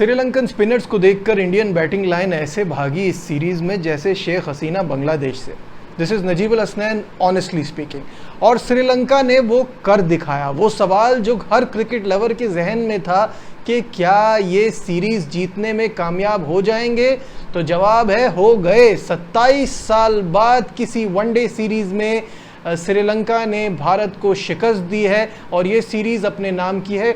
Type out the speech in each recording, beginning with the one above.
Sri Lankan spinners को देखकर Indian batting line ऐसे भागी इस सीरीज में जैसे शेख हसीना बांग्लादेश से। This is Najib Al Hasnain honestly speaking. और श्रीलंका ने वो कर दिखाया, वो सवाल जो हर क्रिकेट लवर के जहन में था कि क्या ये सीरीज जीतने में कामयाब हो जाएंगे, तो जवाब है हो गए। 27 साल बाद किसी वनडे सीरीज में श्रीलंका ने भारत को शिकस्त दी है और ये सीरीज़ अपने नाम की है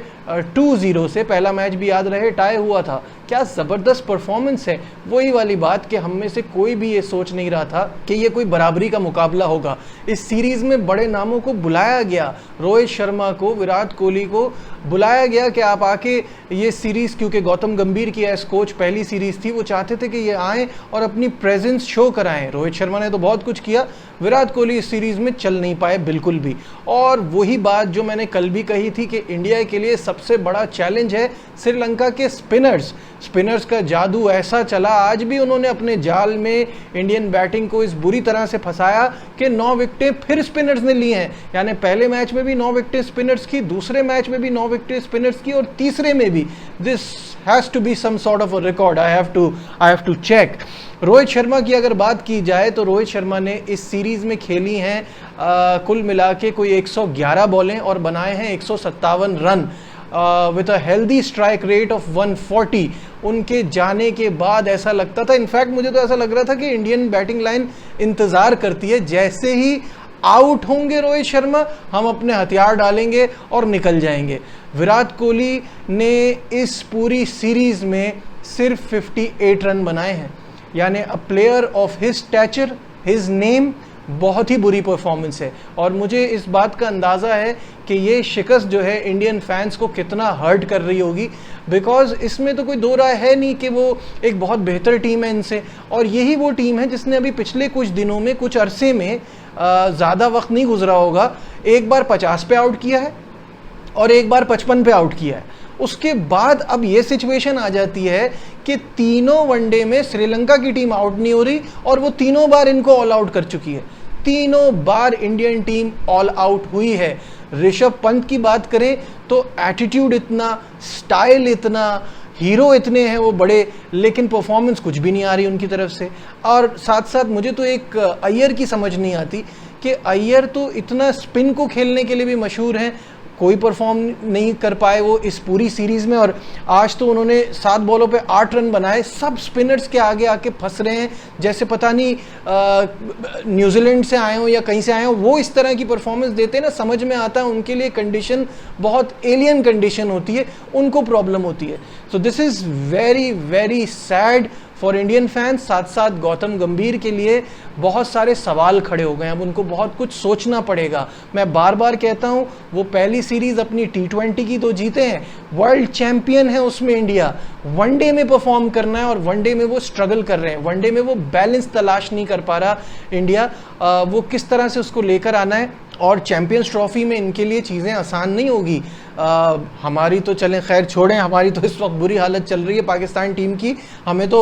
2-0 से। पहला मैच भी याद रहे टाई हुआ था। क्या ज़बरदस्त परफॉर्मेंस है। वही वाली बात कि हम में से कोई भी ये सोच नहीं रहा था कि ये कोई बराबरी का मुकाबला होगा। इस सीरीज़ में बड़े नामों को बुलाया गया, रोहित शर्मा को, विराट कोहली को बुलाया गया कि आप आके ये सीरीज़, क्योंकि गौतम गंभीर की एज कोच पहली सीरीज़ थी, वो चाहते थे कि ये आएँ और अपनी प्रेजेंस शो कराएं। रोहित शर्मा ने तो बहुत कुछ किया, विराट कोहली इस सीरीज़ में चल नहीं पाए बिल्कुल भी। और वही बात जो मैंने कल भी कही थी कि इंडिया के लिए सबसे बड़ा चैलेंज है श्रीलंका के स्पिनर्स का जादू ऐसा चला, आज भी उन्होंने अपने जाल में इंडियन बैटिंग को इस बुरी तरह से फंसाया कि 9 विकेटें फिर स्पिनर्स ने ली हैं। यानी पहले मैच में भी 9 विकेटें स्पिनर्स की, दूसरे मैच में भी 9 विकेटें स्पिनर्स की और तीसरे में भी। This has to be some sort of a record. I have to check. Rohit Sharma की अगर बात की जाए तो रोहित शर्मा ने इस सीरीज़ में खेली हैं कुल मिला के कोई 111 बॉलें और बनाए हैं 157 run with a healthy strike rate of 140। उनके जाने के बाद ऐसा लगता था, इनफैक्ट मुझे तो ऐसा लग रहा था कि इंडियन बैटिंग लाइन इंतज़ार करती है, जैसे ही आउट होंगे रोहित शर्मा हम अपने हथियार डालेंगे और निकल जाएंगे। विराट कोहली ने इस पूरी सीरीज़ में सिर्फ 58 रन बनाए हैं। यानी a player of his stature, his name, बहुत ही बुरी परफॉर्मेंस है। और मुझे इस बात का अंदाज़ा है कि ये शिकस्त जो है इंडियन फैंस को कितना हर्ट कर रही होगी, बिकॉज इसमें तो कोई दो राय है नहीं कि वो एक बहुत बेहतर टीम है इनसे। और यही वो टीम है जिसने अभी पिछले कुछ दिनों में, कुछ अरसे में, ज़्यादा वक्त नहीं गुजरा होगा, एक बार 50 पे आउट किया है और एक बार 55 पे आउट किया है। उसके बाद अब ये सिचुएशन आ जाती है कि तीनों वनडे में श्रीलंका की टीम आउट नहीं हो रही और वो तीनों बार इनको ऑल आउट कर चुकी है। तीनों बार इंडियन टीम ऑल आउट हुई है। ऋषभ पंत की बात करें तो एटीट्यूड इतना, स्टाइल इतना, हीरो इतने हैं वो बड़े, लेकिन परफॉर्मेंस कुछ भी नहीं आ रही उनकी तरफ से। और साथ साथ मुझे तो एक अय्यर की समझ नहीं आती कि अय्यर तो इतना स्पिन को खेलने के लिए भी मशहूर हैं, कोई परफॉर्म नहीं कर पाए वो इस पूरी सीरीज़ में। और आज तो उन्होंने 7 बॉलों पे 8 रन बनाए। सब स्पिनर्स के आगे आके फंस रहे हैं, जैसे पता नहीं न्यूजीलैंड से आए हो या कहीं से आए हो। वो इस तरह की परफॉर्मेंस देते हैं ना, समझ में आता है उनके लिए कंडीशन बहुत एलियन कंडीशन होती है, उनको प्रॉब्लम होती है। So this is very very sad for Indian fans. साथ साथ गौतम गंभीर के लिए बहुत सारे सवाल खड़े हो गए हैं, अब उनको बहुत कुछ सोचना पड़ेगा। मैं बार बार कहता हूँ, वो पहली सीरीज़ अपनी T20 की तो जीते हैं, वर्ल्ड चैंपियन है उसमें इंडिया। वनडे में परफॉर्म करना है और वनडे में वो स्ट्रगल कर रहे हैं, वनडे में वो बैलेंस तलाश नहीं कर पा रहा इंडिया। वो किस तरह से उसको लेकर आना है, और चैंपियंस ट्रॉफी में इनके लिए चीज़ें आसान नहीं होगी। हमारी तो चलें, खैर छोड़ें, हमारी तो इस वक्त बुरी हालत चल रही है पाकिस्तान टीम की। हमें तो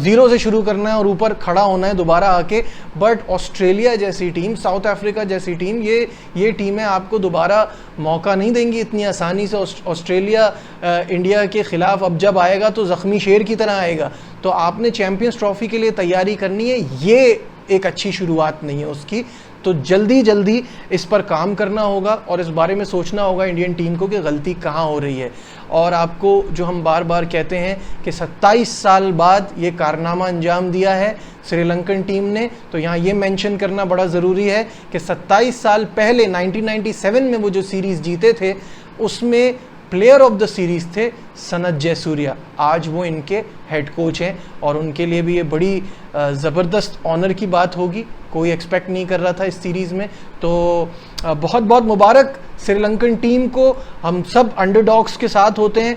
0 से शुरू करना है और ऊपर खड़ा होना है दोबारा आके। बट ऑस्ट्रेलिया जैसी टीम, साउथ अफ्रीका जैसी टीम, ये टीमें आपको दोबारा मौका नहीं देंगी इतनी आसानी से। ऑस्ट्रेलिया इंडिया के ख़िलाफ़ अब जब आएगा तो ज़ख्मी शेर की तरह आएगा। तो आपने चैंपियंस ट्रॉफी के लिए तैयारी करनी है, ये एक अच्छी शुरुआत नहीं है उसकी। तो जल्दी इस पर काम करना होगा और इस बारे में सोचना होगा इंडियन टीम को कि गलती कहाँ हो रही है। और आपको जो हम बार बार कहते हैं कि 27 साल बाद ये कारनामा अंजाम दिया है श्रीलंकन टीम ने, तो यहाँ ये मेंशन करना बड़ा ज़रूरी है कि 27 साल पहले 1997 में वो जो सीरीज़ जीते थे उसमें प्लेयर ऑफ द सीरीज़ थे सनत जयसूर्या। आज वो इनके हेड कोच हैं और उनके लिए भी ये बड़ी ज़बरदस्त ऑनर की बात होगी। कोई एक्सपेक्ट नहीं कर रहा था इस सीरीज़ में। तो बहुत बहुत मुबारक श्रीलंकन टीम को। हम सब अंडरडॉग्स के साथ होते हैं,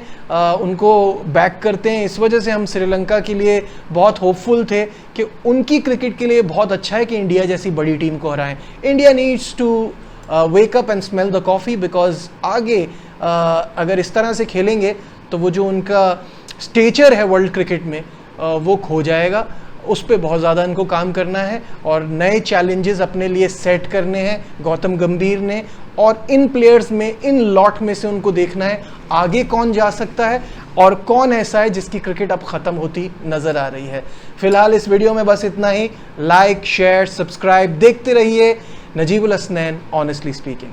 उनको बैक करते हैं। इस वजह से हम श्रीलंका के लिए बहुत होपफुल थे कि उनकी क्रिकेट के लिए बहुत अच्छा है कि इंडिया जैसी बड़ी टीम को हराएं। India needs to wake up and smell the coffee, because आगे अगर इस तरह से खेलेंगे तो वो जो उनका स्टेचर है वर्ल्ड क्रिकेट में वो खो जाएगा। उस पर बहुत ज़्यादा इनको काम करना है और नए चैलेंजेस अपने लिए सेट करने हैं गौतम गंभीर ने। और इन प्लेयर्स में, इन लॉट में से उनको देखना है आगे कौन जा सकता है, और कौन ऐसा है जिसकी क्रिकेट अब ख़त्म होती नज़र आ रही है। फिलहाल इस वीडियो में बस इतना ही। लाइक, शेयर, सब्सक्राइब देखते रहिए नजीबुल हसनैन ऑनेस्टली स्पीकिंग।